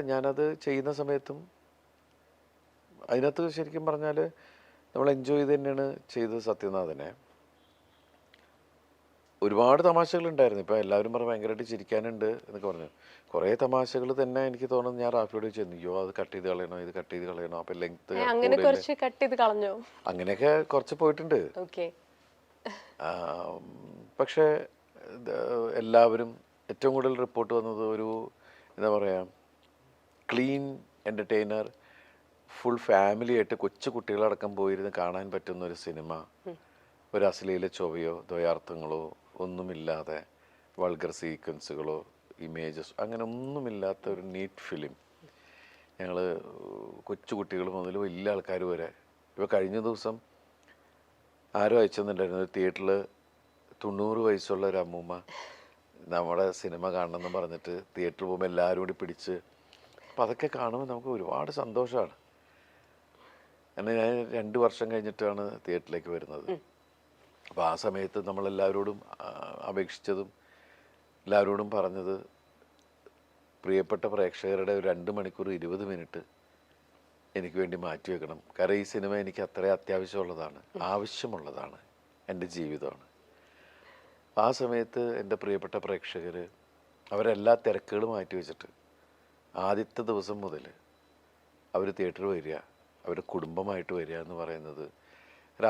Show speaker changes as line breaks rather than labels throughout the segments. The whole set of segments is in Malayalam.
ഞാനത് ചെയ്യുന്ന സമയത്തും അതിനകത്ത് ശരിക്കും പറഞ്ഞാൽ നമ്മൾ എൻജോയ് ചെയ്ത് തന്നെയാണ് ചെയ്തത്. സത്യനാഥനെ ഒരുപാട് തമാശകളുണ്ടായിരുന്നു. ഇപ്പോൾ എല്ലാവരും പറഞ്ഞ് ഭയങ്കരമായിട്ട് ചിരിക്കാനുണ്ട് എന്നൊക്കെ പറഞ്ഞു. കുറേ തമാശകൾ തന്നെ എനിക്ക് തോന്നുന്നു ഞാൻ റാഫിയോട് ചോദിച്ചു, അയ്യോ അത് കട്ട് ചെയ്ത് കളയണോ, ഇത് കട്ട് ചെയ്ത് കളയണോ, അപ്പം ലെങ്ത്
അങ്ങനെ കുറച്ച് കട്ട് ചെയ്ത് കളഞ്ഞോ?
അങ്ങനെയൊക്കെ കുറച്ച് പോയിട്ടുണ്ട്.
ഓക്കെ.
പക്ഷേ എല്ലാവരും ഏറ്റവും കൂടുതൽ റിപ്പോർട്ട് വന്നത് ഒരു എന്താ പറയുക, ക്ലീൻ എൻ്റർടൈനർ, ഫുൾ ഫാമിലി ആയിട്ട് കൊച്ചു കുട്ടികളടക്കം പോയിരുന്ന് കാണാൻ പറ്റുന്ന ഒരു സിനിമ, ഒരു അശ്ലീല ചൊവ്വയോ ദ്വയാർത്ഥങ്ങളോ ഒന്നുമില്ലാതെ, വൾഗർ സീക്വൻസുകളോ ഇമേജസ് അങ്ങനെ ഒന്നുമില്ലാത്ത ഒരു നീറ്റ് ഫിലിം. ഞങ്ങൾ കൊച്ചു കുട്ടികൾ മുതൽ വലിയ ആൾക്കാർ വരെ. ഇപ്പോൾ കഴിഞ്ഞ ദിവസം ആരോ അയച്ചെന്നുണ്ടായിരുന്നു, ഒരു തിയേറ്ററിൽ 90 വയസ്സുള്ള ഒരു അമ്മൂമ്മ നമ്മുടെ സിനിമ കാണണമെന്ന് പറഞ്ഞിട്ട് തിയേറ്ററിൽ പോകുമ്പോൾ എല്ലാവരും കൂടി പിടിച്ച്. അപ്പം അതൊക്കെ കാണുമ്പോൾ നമുക്ക് ഒരുപാട് സന്തോഷമാണ്. എന്നാൽ ഞാൻ 2 വർഷം കഴിഞ്ഞിട്ടാണ് തിയേറ്ററിലേക്ക് വരുന്നത്. അപ്പോൾ ആ സമയത്ത് നമ്മളെല്ലാവരോടും അപേക്ഷിച്ചതും എല്ലാവരോടും പറഞ്ഞത്, പ്രിയപ്പെട്ട പ്രേക്ഷകരുടെ ഒരു 2 മണിക്കൂർ 20 മിനിറ്റ് എനിക്ക് വേണ്ടി മാറ്റി വെക്കണം. കാരണം ഈ സിനിമ എനിക്ക് അത്രയും അത്യാവശ്യമുള്ളതാണ്, ആവശ്യമുള്ളതാണ്, എൻ്റെ ജീവിതമാണ്. ആ സമയത്ത് എൻ്റെ പ്രിയപ്പെട്ട പ്രേക്ഷകർ അവരെല്ലാ തിരക്കുകളും മാറ്റി വെച്ചിട്ട് ആദ്യത്തെ ദിവസം മുതൽ അവർ തിയേറ്ററിൽ വരിക, അവർ കുടുംബമായിട്ട് വരിക എന്ന് പറയുന്നത്,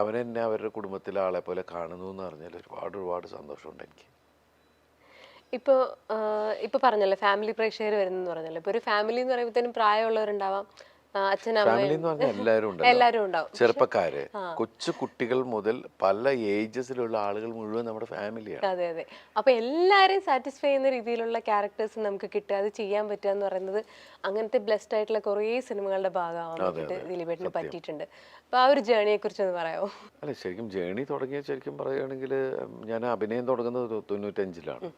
അവരെന്നെ അവരുടെ കുടുംബത്തിലെ ആളെ പോലെ കാണുന്നു എന്ന് പറഞ്ഞാൽ ഒരുപാട് സന്തോഷമുണ്ട് എനിക്ക്.
ഇപ്പോൾ പറഞ്ഞല്ലോ ഫാമിലി പ്രേക്ഷകർ വരുന്നെന്ന് പറഞ്ഞല്ലോ. ഇപ്പോൾ ഒരു ഫാമിലി എന്ന് പറയുമ്പോഴത്തേനും പ്രായമുള്ളവരുണ്ടാവാം,
ഫാമിലി എന്ന് പറഞ്ഞാൽ എല്ലാവരും
ഉണ്ടാവും.
ചെറുപ്പക്കാര്, കൊച്ചു കുട്ടികൾ മുതൽ പല ഏജസിലുള്ള ആളുകൾ മുഴുവൻ നമ്മുടെ ഫാമിലിയാണ്.
അതെ അതെ. അപ്പൊ എല്ലാരെയും സാറ്റിസ്ഫൈ ചെയ്യുന്ന രീതിയിലുള്ള ക്യാരക്ടേഴ്സ് നമുക്ക് കിട്ടുക, അത് ചെയ്യാൻ പറ്റുക എന്ന് പറയുന്നത് അങ്ങനത്തെ ബ്ലെസ്ഡ് ആയിട്ടുള്ള കുറേ സിനിമകളുടെ ഭാഗമാവാൻ വേണ്ടിയിട്ട് ദിലീപേട്ടന് പറ്റിയിട്ടുണ്ട്. അപ്പൊ ആ ഒരു ജേണിയെ കുറിച്ച് ഒന്ന് പറയാമോ?
അല്ല, ശരിക്കും ജേണി തുടങ്ങിയ ശരിക്കും പറയുകയാണെങ്കിൽ ഞാൻ അഭിനയം തുടങ്ങുന്നത് 95-ലാണ്.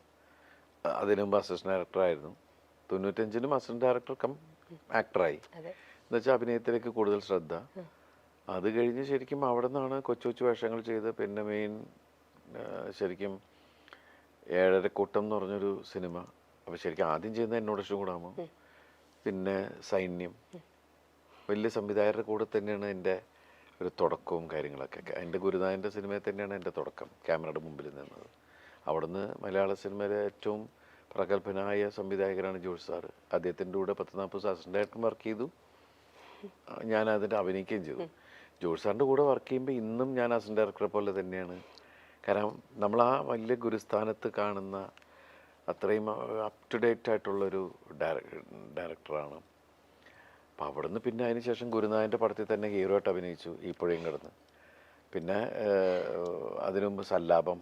അതിനു മുമ്പ് അസിസ്റ്റന്റ് ഡയറക്ടറായിരുന്നു. 95-ലും അസിസ്റ്റന്റ് ഡയറക്ടർ കം ആക്ടറായി. എന്നുവെച്ചാൽ അഭിനയത്തിലേക്ക് കൂടുതൽ ശ്രദ്ധ. അത് കഴിഞ്ഞ് ശരിക്കും അവിടെ നിന്നാണ് കൊച്ചു വേഷങ്ങൾ ചെയ്ത് പിന്നെ മെയിൻ ശരിക്കും ഏഴരക്കൂട്ടം എന്ന് പറഞ്ഞൊരു സിനിമ. അപ്പോൾ ശരിക്കും ആദ്യം ചെയ്യുന്നത് എന്നോട് കൂടാമോ, പിന്നെ സൈന്യം, വലിയ സംവിധായകരുടെ കൂടെ തന്നെയാണ് എൻ്റെ ഒരു തുടക്കവും കാര്യങ്ങളൊക്കെ. എൻ്റെ ഗുരുനാഥൻ്റെ സിനിമയിൽ തന്നെയാണ് എൻ്റെ തുടക്കം, ക്യാമറയുടെ മുമ്പിൽ നിന്നത്. അവിടുന്ന് മലയാള സിനിമയിലെ ഏറ്റവും പ്രഗത്ഭനായ സംവിധായകരാണ് ജോർജ് സാറ്. അദ്ദേഹത്തിൻ്റെ കൂടെ 10-40 അസിസ്റ്റന്റ് ഡയറക്ടർ വർക്ക് ചെയ്തു. ഞാൻ അതിൻ്റെ അഭിനയിക്കുകയും ചെയ്തു. ജോർജ് സാറിൻ്റെ കൂടെ വർക്ക് ചെയ്യുമ്പോൾ ഇന്നും ഞാൻ അസിസ്റ്റന്റ് ഡയറക്ടറെ പോലെ തന്നെയാണ്. കാരണം നമ്മൾ ആ വലിയ ഗുരുസ്ഥാനത്ത് കാണുന്ന അത്രയും അപ് ടു ഡേറ്റ് ആയിട്ടുള്ളൊരു ഡയറക്ടറാണ്. അപ്പം അവിടുന്ന് പിന്നെ അതിന് ശേഷം ഗുരുനാഥൻ്റെ പടത്തിൽ തന്നെ ഹീറോ ആയിട്ട് അഭിനയിച്ചു, ഈ പുഴയും കിടന്ന്. പിന്നെ അതിനു മുമ്പ് സല്ലാപം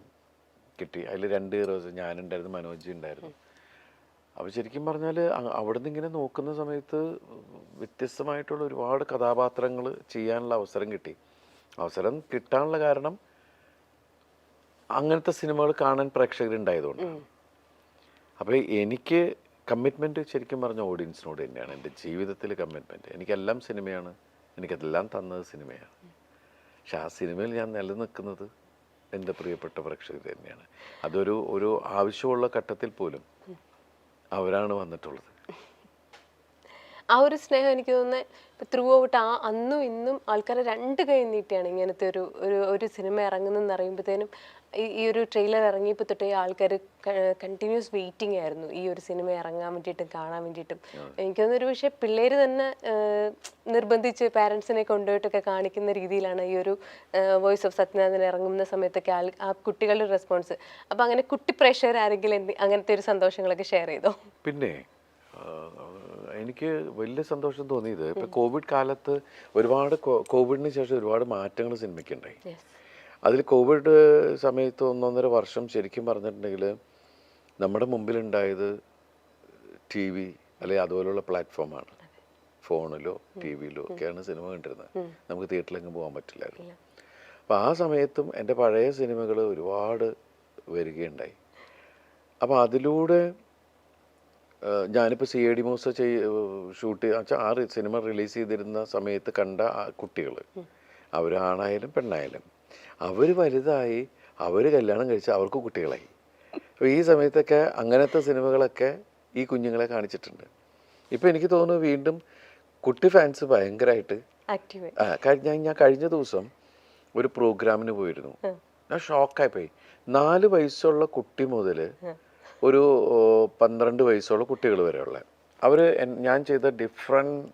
കിട്ടി, അതിൽ 2 ഹീറോസ്, ഞാനുണ്ടായിരുന്നു, മനോജ് ഉണ്ടായിരുന്നു. അപ്പോൾ ശരിക്കും പറഞ്ഞാൽ അവിടെ നിന്ന് ഇങ്ങനെ നോക്കുന്ന സമയത്ത് വ്യത്യസ്തമായിട്ടുള്ള ഒരുപാട് കഥാപാത്രങ്ങൾ ചെയ്യാനുള്ള അവസരം കിട്ടി. അവസരം കിട്ടാനുള്ള കാരണം അങ്ങനത്തെ സിനിമകൾ കാണാൻ പ്രേക്ഷകരുണ്ടായതുകൊണ്ട്. അപ്പോൾ എനിക്ക് കമ്മിറ്റ്മെൻറ്റ് ശരിക്കും പറഞ്ഞ ഓഡിയൻസിനോട് തന്നെയാണ് എൻ്റെ ജീവിതത്തിൽ കമ്മിറ്റ്മെൻറ്റ്. എനിക്കെല്ലാം സിനിമയാണ്, എനിക്കതെല്ലാം തന്നത് സിനിമയാണ്. പക്ഷെ ആ സിനിമയിൽ ഞാൻ നിലനിൽക്കുന്നത് എൻ്റെ പ്രിയപ്പെട്ട പ്രേക്ഷകർ തന്നെയാണ്. ഒരു ആവശ്യമുള്ള ഘട്ടത്തിൽ പോലും അവരാണ് വന്നിട്ടുള്ളത്.
ആ ഒരു സ്നേഹം എനിക്ക് തോന്നുന്നത് ത്രൂ ഔട്ട് അന്നും ഇന്നും ആൾക്കാരെ 2 കൈ നീട്ടിയാണ് ഇങ്ങനത്തെ ഒരു സിനിമ ഇറങ്ങുന്നതെന്ന് അറിയുമ്പോഴത്തേനും. ഈ ഒരു ട്രെയിലർ ഇറങ്ങിയപ്പോൾ തൊട്ടേ ആൾക്കാർ കണ്ടിന്യൂസ് വെയിറ്റിംഗ് ആയിരുന്നു ഈ ഒരു സിനിമ ഇറങ്ങാൻ വേണ്ടിയിട്ടും കാണാൻ വേണ്ടിയിട്ടും. എനിക്ക് തോന്നുന്നു ഒരു പക്ഷേ പിള്ളേർ തന്നെ നിർബന്ധിച്ച് പാരൻസിനെ കൊണ്ടുപോയിട്ടൊക്കെ കാണിക്കുന്ന രീതിയിലാണ് ഈ ഒരു വോയിസ് ഓഫ് സത്യനാഥൻ ഇറങ്ങുന്ന സമയത്തൊക്കെ ആ കുട്ടികളുടെ റെസ്പോൺസ്. അപ്പം അങ്ങനെ കുട്ടി പ്രേക്ഷകർ ആരെങ്കിലും അങ്ങനത്തെ ഒരു സന്തോഷങ്ങളൊക്കെ ഷെയർ ചെയ്തോ?
പിന്നെ എനിക്ക് വലിയ സന്തോഷം തോന്നിയത് ഇപ്പം കോവിഡ് കാലത്ത് കോവിഡിന് ശേഷം ഒരുപാട് മാറ്റങ്ങൾ സിനിമയ്ക്കുണ്ടായി. അതിൽ കോവിഡ് സമയത്ത് 1.5 വർഷം ശരിക്കും പറഞ്ഞിട്ടുണ്ടെങ്കിൽ നമ്മുടെ മുമ്പിലുണ്ടായത് TV അല്ലെങ്കിൽ അതുപോലുള്ള പ്ലാറ്റ്ഫോമാണ്. ഫോണിലോ TV-യിലോ ഒക്കെയാണ് സിനിമ കണ്ടിരുന്നത്. നമുക്ക് തിയേറ്ററിലെങ്ങും പോകാൻ പറ്റില്ലായിരുന്നു. അപ്പോൾ ആ സമയത്തും എൻ്റെ പഴയ സിനിമകൾ ഒരുപാട് വരികയുണ്ടായി. അപ്പോൾ അതിലൂടെ ഞാനിപ്പോൾ CID മൂസ ഷൂട്ട് വെച്ചാൽ 6 സിനിമ റിലീസ് ചെയ്തിരുന്ന സമയത്ത് കണ്ട കുട്ടികൾ, അവരാണായാലും പെണ്ണായാലും, അവർ വലുതായി, അവർ കല്യാണം കഴിച്ച് അവർക്ക് കുട്ടികളായി. അപ്പോൾ ഈ സമയത്തൊക്കെ അങ്ങനത്തെ സിനിമകളൊക്കെ ഈ കുഞ്ഞുങ്ങളെ കാണിച്ചിട്ടുണ്ട്. ഇപ്പം എനിക്ക് തോന്നുന്നു വീണ്ടും കുട്ടി ഫാൻസ് ഭയങ്കരമായിട്ട്
ആക്റ്റീവ്.
ഞാൻ കഴിഞ്ഞ ദിവസം ഒരു പ്രോഗ്രാമിന് പോയിരുന്നു. ഞാൻ ഷോക്കായി പോയി. 4 വയസ്സുള്ള കുട്ടി മുതൽ ഒരു 12 വയസ്സുള്ള കുട്ടികൾ വരെയുള്ള അവർ ഞാൻ ചെയ്ത ഡിഫറെൻറ്റ്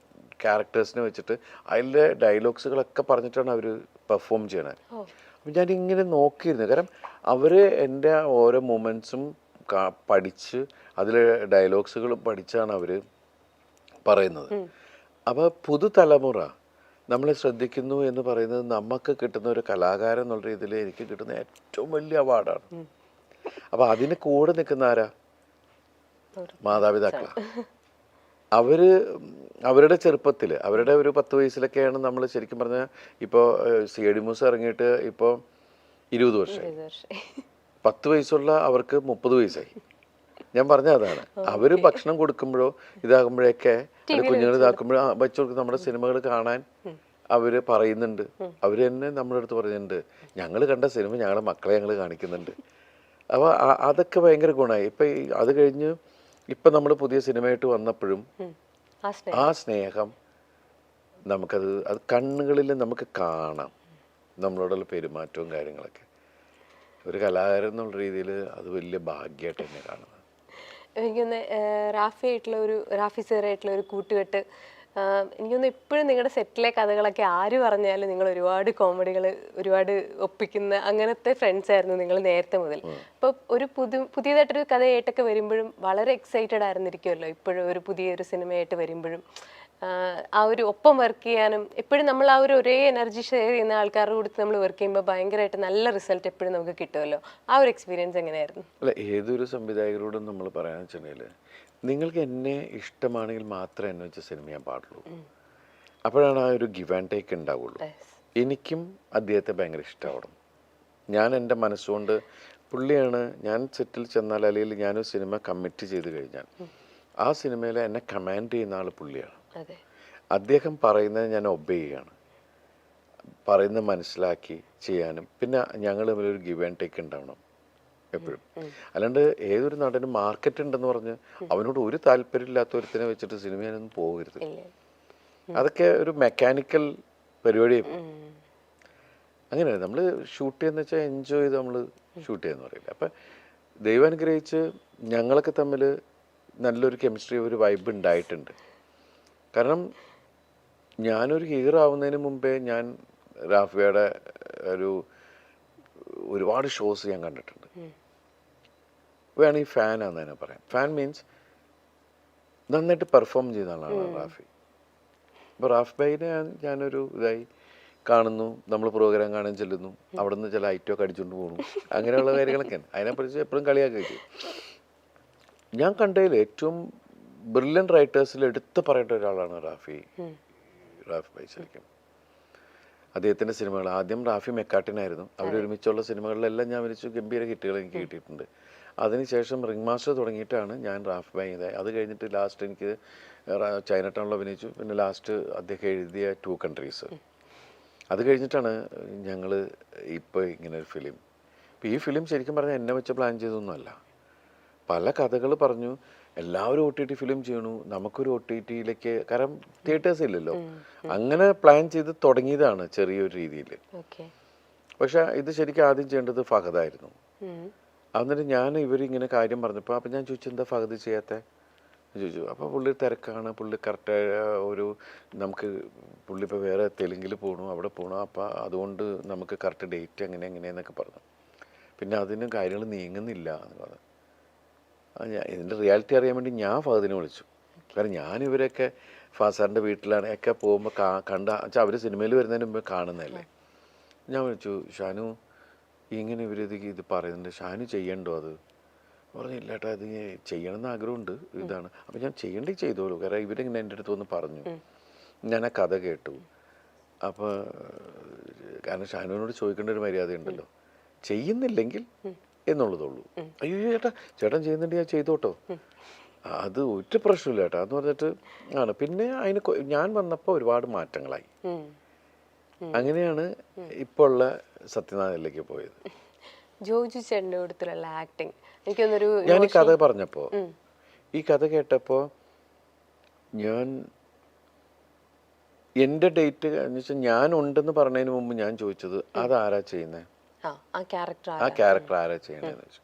ക്യാരക്ടേഴ്സിനെ വെച്ചിട്ട് അതിലെ ഡയലോഗ്സുകളൊക്കെ പറഞ്ഞിട്ടാണ് അവർ പെർഫോം ചെയ്യണത്. അപ്പം ഞാനിങ്ങനെ നോക്കിയിരുന്നു. കാരണം അവർ എൻ്റെ ഓരോ മൊമെൻറ്റ്സും പഠിച്ച് അതിലെ ഡയലോഗ്സുകളും പഠിച്ചാണ് അവർ പറയുന്നത്. അപ്പോൾ പുതുതലമുറ നമ്മളെ ശ്രദ്ധിക്കുന്നു എന്ന് പറയുന്നത് നമുക്ക് കിട്ടുന്ന ഒരു കലാകാരൻ എന്നുള്ള രീതിയിൽ എനിക്ക് കിട്ടുന്ന ഏറ്റവും വലിയ അവാർഡാണ്. അപ്പോൾ അതിന് കൂടെ നിൽക്കുന്ന ആരാ? മാതാപിതാക്കളാണ്. അവരുടെ ചെറുപ്പത്തിൽ അവരുടെ ഒരു 10 വയസ്സിലൊക്കെയാണ് നമ്മൾ ശരിക്കും പറഞ്ഞാൽ ഇപ്പോൾ CID മൂസ ഇറങ്ങിയിട്ട് ഇപ്പോൾ 20 വർഷമായി. 10 വയസ്സുള്ള അവർക്ക് 30 വയസ്സായി. ഞാൻ പറഞ്ഞ അതാണ്. അവർ ഭക്ഷണം കൊടുക്കുമ്പോഴോ ഇതാകുമ്പോഴൊക്കെ കുഞ്ഞുങ്ങൾ ഇതാക്കുമ്പോഴോ വെച്ച് കൊടുക്കുന്ന നമ്മുടെ സിനിമകൾ കാണാൻ അവർ പറയുന്നുണ്ട്. അവർ തന്നെ നമ്മുടെ അടുത്ത് പറയുന്നുണ്ട്, ഞങ്ങൾ കണ്ട സിനിമ ഞങ്ങളുടെ മക്കളെ ഞങ്ങൾ കാണിക്കുന്നുണ്ട്. അപ്പോൾ അതൊക്കെ ഭയങ്കര ഗുണമായി. ഇപ്പം അത് കഴിഞ്ഞ് ഇപ്പം നമ്മൾ പുതിയ സിനിമയായിട്ട് വന്നപ്പോഴും ആ സ്നേഹം അത് കണ്ണുകളിൽ നമുക്ക് കാണാം. നമ്മളോടുള്ള പെരുമാറ്റവും കാര്യങ്ങളൊക്കെ ഒരു കലാകാരൻ എന്നുള്ള രീതിയിൽ അത് വലിയ ഭാഗ്യമായിട്ട് തന്നെ കാണുന്നത്.
എനിക്കൊന്ന് റാഫി സാറായിട്ടുള്ള ഒരു കൂട്ടുകെട്ട്, എനിക്കൊന്ന് ഇപ്പോഴും നിങ്ങളുടെ സെറ്റിലെ കഥകളൊക്കെ ആര് പറഞ്ഞാലും നിങ്ങൾ ഒരുപാട് കോമഡികൾ ഒരുപാട് ഒപ്പിക്കുന്ന അങ്ങനത്തെ ഫ്രണ്ട്സ് ആയിരുന്നു നിങ്ങൾ നേരത്തെ മുതൽ. അപ്പോൾ ഒരു പുതിയതായിട്ടൊരു കഥയായിട്ടൊക്കെ വരുമ്പോഴും വളരെ എക്സൈറ്റഡ് ആയിരുന്നിരിക്കുമല്ലോ ഇപ്പോഴും ഒരു പുതിയൊരു സിനിമയായിട്ട് വരുമ്പോഴും. ആ ഒരു ഒപ്പം വർക്ക് ചെയ്യാനും എപ്പോഴും നമ്മൾ ആ ഒരേ എനർജി ഷെയർ ചെയ്യുന്ന ആൾക്കാരുടെ കൂടെ നമ്മൾ വർക്ക് ചെയ്യുമ്പോൾ ഭയങ്കരമായിട്ട് നല്ല റിസൾട്ട് എപ്പോഴും നമുക്ക് കിട്ടുമല്ലോ. ആ ഒരു എക്സ്പീരിയൻസ് എങ്ങനെയായിരുന്നു?
അല്ല, ഏതൊരു സംവിധായകരോടും നമ്മൾ പറയാന്ന് വെച്ചിട്ടുണ്ടെങ്കിൽ നിങ്ങൾക്ക് എന്നെ ഇഷ്ടമാണെങ്കിൽ മാത്രമേ എന്നെ വെച്ച സിനിമ ചെയ്യാൻ പാടുള്ളൂ. അപ്പോഴാണ് ആ ഒരു ഗിവ് ആൻഡ് ടേക്ക് ഉണ്ടാവുള്ളൂ. എനിക്കും അദ്ദേഹത്തെ ഭയങ്കര ഇഷ്ടമാവണം. ഞാൻ എൻ്റെ മനസ്സുകൊണ്ട് പുള്ളിയാണ് ഞാൻ സെറ്റിൽ ചെന്നാൽ അല്ലെങ്കിൽ ഞാനൊരു സിനിമ കമ്മിറ്റ് ചെയ്ത് കഴിഞ്ഞാൽ ആ സിനിമയിൽ എന്നെ കമാൻഡ് ചെയ്യുന്ന ആൾ പുള്ളിയാണ്. അദ്ദേഹം പറയുന്നത് ഞാൻ ഒബേ ചെയ്യാണ്, പറയുന്നത് മനസ്സിലാക്കി ചെയ്യാനും. പിന്നെ ഞങ്ങൾ തമ്മിലൊരു ഗിവ് ആൻഡ് ടേക്ക് ഉണ്ടാവണം എപ്പോഴും. അല്ലാണ്ട് ഏതൊരു നടനും മാർക്കറ്റ് ഉണ്ടെന്ന് പറഞ്ഞ് അവനോട് ഒരു താല്പര്യമില്ലാത്ത ഒരുത്തിനെ വെച്ചിട്ട് സിനിമ ഞാനൊന്നും പോകരുത്. അതൊക്കെ ഒരു മെക്കാനിക്കൽ പരിപാടിയാണ്. അങ്ങനെയാണ് നമ്മൾ ഷൂട്ട് ചെയ്യുന്ന വെച്ചാൽ എൻജോയ് ചെയ്ത് നമ്മൾ ഷൂട്ട് ചെയ്യാന്ന് പറയില്ല. അപ്പം ദൈവം അനുഗ്രഹിച്ച് ഞങ്ങളൊക്കെ തമ്മിൽ നല്ലൊരു കെമിസ്ട്രി, ഒരു വൈബ് ഉണ്ടായിട്ടുണ്ട്. കാരണം ഞാനൊരു ഹീറോ ആവുന്നതിന് മുമ്പേ ഞാൻ റാഫിയുടെ ഒരുപാട് ഷോസ് ഞാൻ കണ്ടിട്ടുണ്ട്. വേണമെങ്കിൽ ഫാനാന്ന് തന്നെ പറയാം. ഫാൻ മീൻസ് നന്നായിട്ട് പെർഫോം ചെയ്യുന്ന ആളാണ് റാഫി. അപ്പോൾ റാഫ് ബൈനെ ഞാനൊരു ഇതായി കാണുന്നു, നമ്മൾ പ്രോഗ്രാം കാണാൻ ചെല്ലുന്നു, അവിടെ നിന്ന് ചില ഐറ്റമൊക്കെ അടിച്ചുകൊണ്ട് പോകുന്നു, അങ്ങനെയുള്ള കാര്യങ്ങളൊക്കെയാണ്. അതിനെക്കുറിച്ച് എപ്പോഴും കളിയാക്കുക ചെയ്യും. ഞാൻ കണ്ടതിൽ ഏറ്റവും ബ്രില്യൻ്റ് റൈറ്റേഴ്സിൽ എടുത്ത് പറയേണ്ട ഒരാളാണ് റാഫി ബൈ. ശരിക്കും അദ്ദേഹത്തിൻ്റെ സിനിമകൾ ആദ്യം റാഫി മെക്കാട്ടിനായിരുന്നു. അവരൊരുമിച്ചുള്ള സിനിമകളിലെല്ലാം ഞാൻ വിളിച്ചു ഗംഭീര ഹിറ്റുകൾ എനിക്ക് കിട്ടിയിട്ടുണ്ട്. അതിനുശേഷം റിംഗ് മാസ്റ്റർ തുടങ്ങിയിട്ടാണ് ഞാൻ റാഫ് ബൈ ഇതായി. അത് കഴിഞ്ഞിട്ട് ലാസ്റ്റ് എനിക്ക് ചൈന ടൗണിൽ അഭിനയിച്ചു. പിന്നെ ലാസ്റ്റ് അദ്ദേഹം എഴുതിയ 2 കൺട്രീസ്. അത് കഴിഞ്ഞിട്ടാണ് ഞങ്ങൾ ഇപ്പോൾ ഇങ്ങനെ ഒരു ഫിലിം. ഇപ്പോൾ ഈ ഫിലിം ശരിക്കും പറഞ്ഞാൽ എന്നെ വെച്ച് പ്ലാൻ ചെയ്തൊന്നുമല്ല. പല കഥകൾ പറഞ്ഞു, എല്ലാവരും OTT ഫിലിം ചെയ്യണു, നമുക്കൊരു OTTയിലേക്ക്, കാരണം തിയേറ്റേഴ്സ് ഇല്ലല്ലോ, അങ്ങനെ പ്ലാൻ ചെയ്ത് തുടങ്ങിയതാണ് ചെറിയൊരു രീതിയിൽ. പക്ഷെ ഇത് ശരിക്കും ആദ്യം ചെയ്യേണ്ടത് ഫഹദായിരുന്നു. എന്നിട്ട് ഞാൻ ഇവരിങ്ങനെ കാര്യം പറഞ്ഞപ്പോൾ അപ്പം ഞാൻ ചോദിച്ചു, എന്താ ഫഹദ് ചെയ്യാത്ത ചോദിച്ചു. അപ്പോൾ പുള്ളി തിരക്കാണ്, പുള്ളി കറക്റ്റ് നമുക്ക് പുള്ളി ഇപ്പോൾ വേറെ തെലുങ്കിൽ പോകണു, അവിടെ പോകണം, അപ്പോൾ അതുകൊണ്ട് നമുക്ക് കറക്റ്റ് ഡേറ്റ് എങ്ങനെയെന്നൊക്കെ പറഞ്ഞു. പിന്നെ അതിന് കാര്യങ്ങൾ നീങ്ങുന്നില്ല എന്ന് പറഞ്ഞു. ഇതിൻ്റെ റിയാലിറ്റി അറിയാൻ വേണ്ടി ഞാൻ ഫഹദിനെ വിളിച്ചു. കാരണം ഞാനിവരൊക്കെ ഫാസാറിൻ്റെ വീട്ടിലാണ് ഒക്കെ പോകുമ്പോൾ വെച്ചാൽ അവർ സിനിമയിൽ വരുന്നതിന് മുമ്പ് കാണുന്നതല്ലേ. ഞാൻ വിളിച്ചു, ഷാനു ഇങ്ങനെ ഇത് പറയുന്നുണ്ട്, ഷാനു ചെയ്യണ്ടോ? അത് പറഞ്ഞില്ല ഏട്ടാ, ഇത് ചെയ്യണമെന്ന് ആഗ്രഹമുണ്ട്, ഇതാണ്. അപ്പം ഞാൻ ചെയ്യേണ്ടി ചെയ്തോളൂ, കാരണം ഇവരിങ്ങനെ എൻ്റെ അടുത്ത് വന്ന് പറഞ്ഞു. ഞാൻ ആ കഥ കേട്ടു. അപ്പോൾ കാരണം ഷാനുവിനോട് ചോദിക്കേണ്ട ഒരു മര്യാദ ഉണ്ടല്ലോ, ചെയ്യുന്നില്ലെങ്കിൽ എന്നുള്ളതുള്ളൂ. അയ്യോ ചേട്ടൻ ചെയ്യുന്നുണ്ട്, ഞാൻ ചെയ്തോട്ടോ, അത് ഒരു പ്രശ്നമില്ല ഏട്ടാ എന്ന് പറഞ്ഞിട്ട് ആണ്. പിന്നെ അതിന് ഞാൻ വന്നപ്പോൾ ഒരുപാട് മാറ്റങ്ങളായി. അങ്ങനെയാണ് ഇപ്പോൾ ഉള്ള സത്യനാഥനിലേക്ക് പോയത്.
ജോജു ചേട്ടൻ്റെ അടുത്തുള്ള ആക്ടിങ് എനിക്കൊന്നൊരു
ഞാൻ ഈ കഥ പറഞ്ഞപ്പോൾ, ഈ കഥ കേട്ടപ്പോൾ ഞാൻ എൻ്റെ ഡേറ്റ് എന്ന് വെച്ചാൽ ഞാൻ ഉണ്ടെന്ന് പറഞ്ഞതിന് മുമ്പ് ഞാൻ ചോദിച്ചത് അതാരാ ചെയ്യുന്നത്,
ആ ക്യാരക്ടർ
ആ ക്യാരക്ടർ ആരാ ചെയ്യണതെന്ന് വെച്ചു.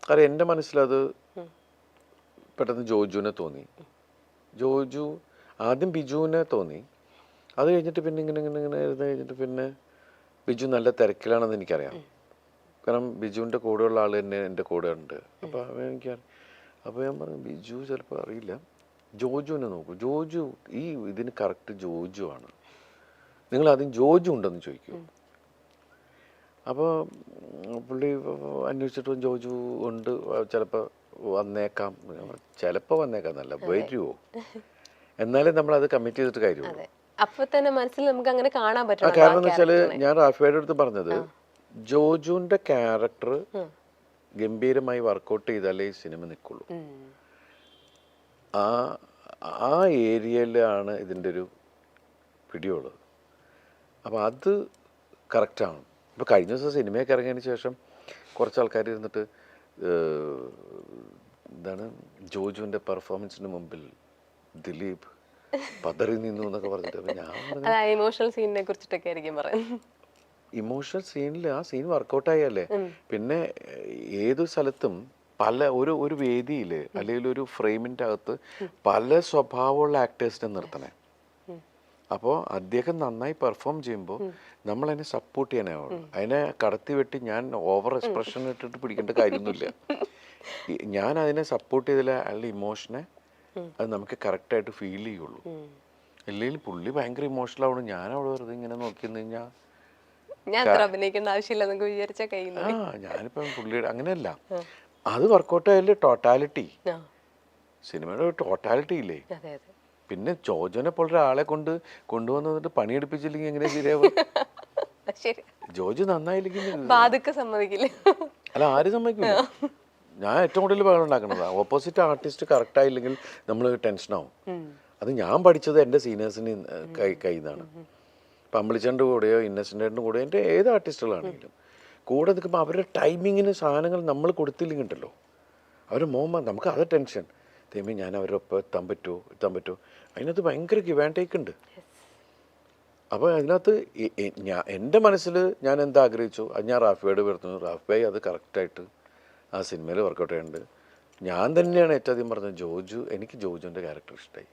കാരണം എൻ്റെ മനസ്സിലത് പെട്ടെന്ന് ജോജുവിനെ തോന്നി. ജോജു ആദ്യം ബിജുവിനെ തോന്നി. അത് കഴിഞ്ഞിട്ട് പിന്നെ ഇങ്ങനെ ഇങ്ങനെ ഇങ്ങനെ ഇരുന്ന് കഴിഞ്ഞിട്ട് പിന്നെ ബിജു നല്ല തിരക്കിലാണെന്ന് എനിക്കറിയാം. കാരണം ബിജുവിൻ്റെ കൂടെയുള്ള ആൾ തന്നെ എൻ്റെ കൂടെ ഉണ്ട്. അപ്പോൾ എനിക്കറിയാം. അപ്പോൾ ഞാൻ പറഞ്ഞു ബിജു ചിലപ്പോൾ അറിയില്ല, ജോജുവിനെ നോക്കൂ, ജോജു ഈ ഇതിന് കറക്റ്റ് ജോജു ആണ്, നിങ്ങൾ ആദ്യം ജോജു ഉണ്ടെന്ന് ചോദിക്കൂ. അപ്പോൾ പുള്ളി അന്വേഷിച്ചിട്ട് ജോജു ഉണ്ട്, ചിലപ്പോൾ വന്നേക്കാം, ചിലപ്പോൾ വന്നേക്കാം എന്നല്ല, വരുമോ, എന്നാലേ നമ്മളത് കമ്മിറ്റ് ചെയ്തിട്ട് കാര്യമുള്ളൂ.
അപ്പൊ തന്നെ മനസ്സിൽ നമുക്ക് അങ്ങനെ കാണാൻ
ആ
പറ്റും.
കാരണം എന്ന് വെച്ചാൽ ഞാൻ റാഫിയുടെ അടുത്ത് പറഞ്ഞത് ജോജുവിൻ്റെ ക്യാരക്ടർ ഗംഭീരമായി വർക്കൗട്ട് ചെയ്താലേ ഈ സിനിമ നിൽക്കുള്ളൂ. ആ ആ ഏരിയയിലാണ് ഇതിൻ്റെ ഒരു പിടിയുള്ളത്. അപ്പോൾ അത് കറക്റ്റാണ്. ഇപ്പോൾ കഴിഞ്ഞ ദിവസം സിനിമയൊക്കെ ഇറങ്ങിയതിന് ശേഷം കുറച്ച് ആൾക്കാർ ഇരുന്നിട്ട് എന്താണ് ജോജുവിൻ്റെ പെർഫോമൻസിന് മുമ്പിൽ ദിലീപ് പതറി നിന്നു എന്നൊക്കെ പറഞ്ഞിട്ട്. അപ്പോൾ ഞാൻ പറഞ്ഞു
ഇമോഷണൽ സീനിനെ കുറിച്ചിട്ടൊക്കെ ആയിരിക്കും പറയുന്നത്.
ഇമോഷണൽ സീനിൽ ആ സീൻ വർക്കൗട്ടായല്ലേ. പിന്നെ ഏതു സ്ഥലത്തും പല ഒരു വേദിയിൽ അല്ലെങ്കിൽ ഒരു ഫ്രെയിമിൻ്റെ അകത്ത് പല സ്വഭാവമുള്ള ആക്ടേഴ്സിനെ നിർത്തണേ. അപ്പോൾ അദ്ദേഹം നന്നായി പെർഫോം ചെയ്യുമ്പോൾ നമ്മൾ അതിനെ സപ്പോർട്ട് ചെയ്യാനാവുള്ളൂ. അതിനെ കടത്തി വെട്ടി ഞാൻ ഓവർ എക്സ്പ്രഷൻ ഇട്ടിട്ട് പിടിക്കേണ്ട കാര്യമൊന്നുമില്ല. ഞാൻ അതിനെ സപ്പോർട്ട് ചെയ്തില്ല, അയാളുടെ ഇമോഷനെ അത് നമുക്ക് കറക്റ്റായിട്ട് ഫീൽ ചെയ്യുള്ളൂ. അല്ലെങ്കിൽ പുള്ളി ഭയങ്കര ഇമോഷണൽ ആവണം, ഞാൻ അവിടെ വെറുതെ ഇങ്ങനെ നോക്കി നിന്ന് കഴിഞ്ഞാൽ
ഞാൻ അത്ര അഭിനയിക്കേണ്ട ആവശ്യമില്ല എന്നൊക്കെ വിചാരിച്ച കയ്യിൽ.
ഞാനിപ്പം പുള്ളിയുടെ അങ്ങനെയല്ല, അത് വർക്കൗട്ട് ആയാലും ടോട്ടാലിറ്റി, സിനിമയുടെ ടോട്ടാലിറ്റി ഇല്ലേ. പിന്നെ ജോജുവിനെ പോലൊരു ആളെ കൊണ്ടുവന്നിട്ട് പണിയെടുപ്പിച്ചില്ലെങ്കിൽ എങ്ങനെ ശരിയാവും? ജോജു നന്നായില്ലെങ്കിൽ
സമ്മതിക്കില്ല.
അല്ല, ആരും സമ്മതിക്കില്ല. ഞാൻ ഏറ്റവും കൂടുതൽ പകരം ഉണ്ടാക്കണത് ഓപ്പോസിറ്റ് ആർട്ടിസ്റ്റ് കറക്റ്റ് ആയില്ലെങ്കിൽ നമ്മൾ ടെൻഷനാവും. അത് ഞാൻ പഠിച്ചത് എൻ്റെ സീനിയേഴ്സിന് കയ്യിൽ നിന്നാണ്. ഇപ്പം അമ്പിളിച്ചൻ്റെ കൂടെയോ ഇന്നസെൻ്റിൻ്റെ കൂടെയോ എൻ്റെ ഏത് ആർട്ടിസ്റ്റുകളാണെങ്കിലും കൂടെ നിൽക്കുമ്പോൾ അവരുടെ ടൈമിങ്ങിന് സാധനങ്ങൾ നമ്മൾ കൊടുത്തില്ലെങ്കിൽ ഉണ്ടല്ലോ, അവർ നമുക്ക് അത് ടെൻഷൻ. തേമി ഞാൻ അവരുടെ ഒപ്പം എത്താൻ പറ്റുമോ. അതിനകത്ത് ഭയങ്കര ഗിവ് ആൻഡ് ടേക്ക് ഉണ്ട്. അപ്പോൾ അതിനകത്ത് എൻ്റെ മനസ്സിൽ ഞാൻ എന്താ ആഗ്രഹിച്ചു അത് ഞാൻ റാഫിയോട് വരുന്നു. റാഫി അത് കറക്റ്റായിട്ട് ആ സിനിമയിൽ വർക്കൗട്ട് ചെയ്യുന്നുണ്ട്. ഞാൻ തന്നെയാണ് ഏറ്റവും ആദ്യം പറഞ്ഞത് എനിക്ക് ജോജുവിൻ്റെ ക്യാരക്ടർ ഇഷ്ടമായി.